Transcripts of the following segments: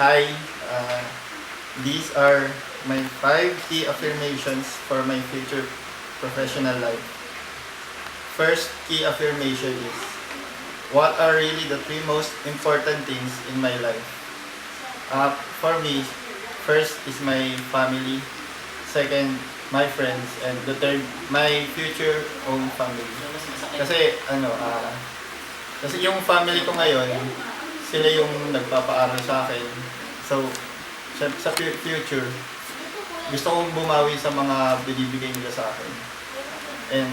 Hi, uh, these are my 5 key affirmations for my future professional life. First key affirmation is, what are really the 3 most important things in my life? For me, first is my family, second, my friends, and the third, my future own family. Kasi kasi yung family ko ngayon, sila yung nagpapaaral sa akin. So, sa future, gusto kong bumawi sa mga binibigay nila sa akin. And,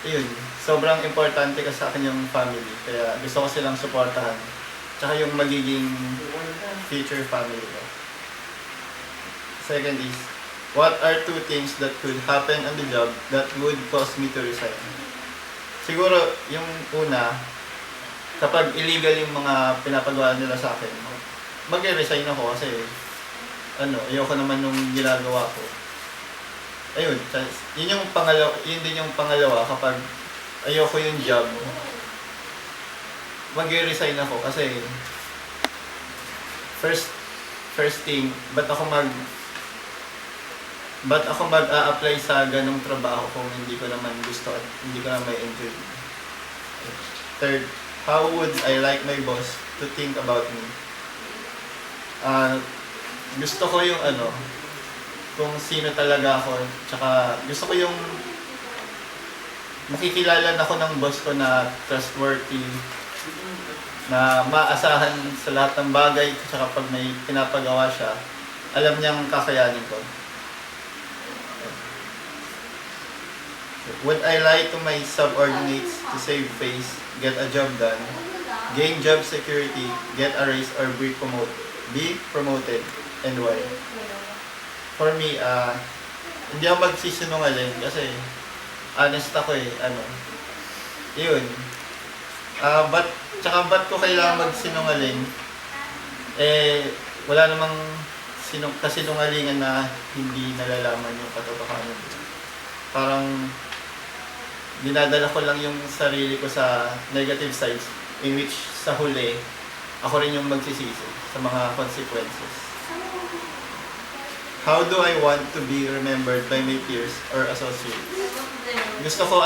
yun, sobrang importante kasi sa akin yung family. Kaya gusto ko silang suportahan. Tsaka yung magiging future family ko. Second is, what are 2 things that could happen on the job that would cause me to resign? Siguro, yung una, kapag illegal yung mga pinapagawa nila sa akin, mag-resign ako kasi ayoko naman nung ginagawa ko. Ayun, yun din yung pangalawa kapag ayoko yung job, mag-resign ako kasi first thing, ba't ako mag-a-apply sa ganong trabaho kung hindi ko naman gusto at hindi ko naman enjoy. Third, how would I like my boss to think about me? Gusto ko yung kung sino talaga ako. Tsaka gusto ko yung makikilala na ako ng boss ko na trustworthy, na maasahan sa lahat ng bagay. Tsaka pag may pinapagawa siya, alam niyang kakayanin ko. Would I lie to my subordinates to save face, get a job done, gain job security, get a raise, or be promoted, and why? For me, hindi ako magsisinungaling kasi honest ako yun. Ba't ko kailangan magsinungaling? Wala namang kasinungalingan na hindi nalalaman yung katotohanan. Parang dinadala ko lang yung sarili ko sa negative sides in which sa huli, ako rin yung magsisisi sa mga consequences. How do I want to be remembered by my peers or associates? Gusto ko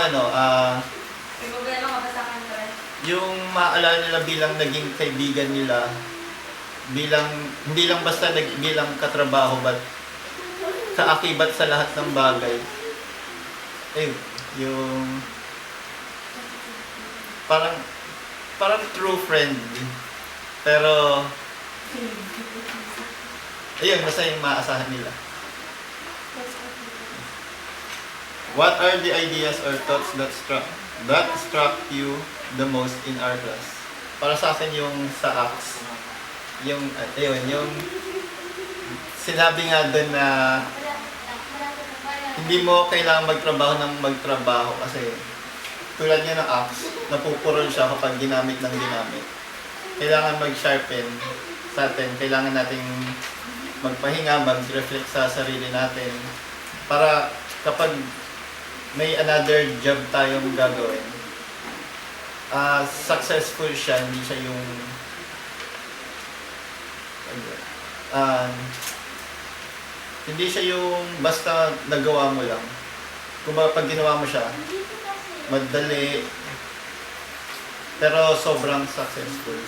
yung maalala nila bilang naging kaibigan nila, hindi lang basta bilang katrabaho, but kaakibat sa lahat ng bagay. Yung parang true friend, pero ayun, basta yung maasahan nila. What are the ideas or thoughts that struck you the most in our class? Para sa akin yung sa ACTS, yung sinabi nga doon na hindi mo kailangan magtrabaho kasi tulad niya ng axe, napupurol siya kapag ginamit ng ginamit. Kailangan mag-sharpen sa atin, kailangan nating magpahinga, mag-reflect sa sarili natin para kapag may another job tayong gagawin, successful siya, hindi siya yung hindi siya yung basta nagawa mo lang. Kung pag ginawa mo siya, madali, pero sobrang successful.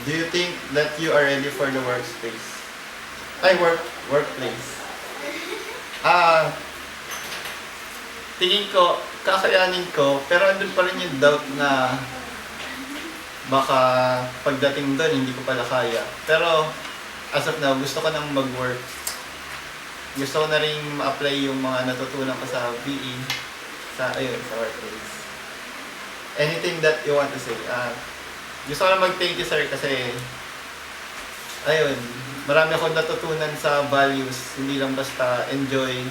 Do you think that you are ready for the workplace? Workplace. Tingin ko, kakayanin ko, pero andun pa rin yung doubt na baka pagdating doon, hindi ko pala kaya. Pero, as of now, gusto ko nang mag-work. Gusto ko na rin ma-apply yung mga natutunan ko sa BE, sa workplace. Anything that you want to say? Gusto ko na mag-thank you, sir, kasi marami akong natutunan sa values, hindi lang basta enjoy.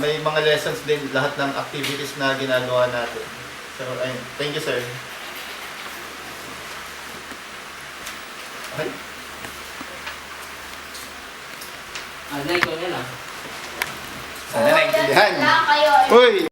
May mga lessons din lahat ng activities na ginagawa natin. So, thank you, sir. Okay. Nay, ko yan Sana naintindihan. Uy!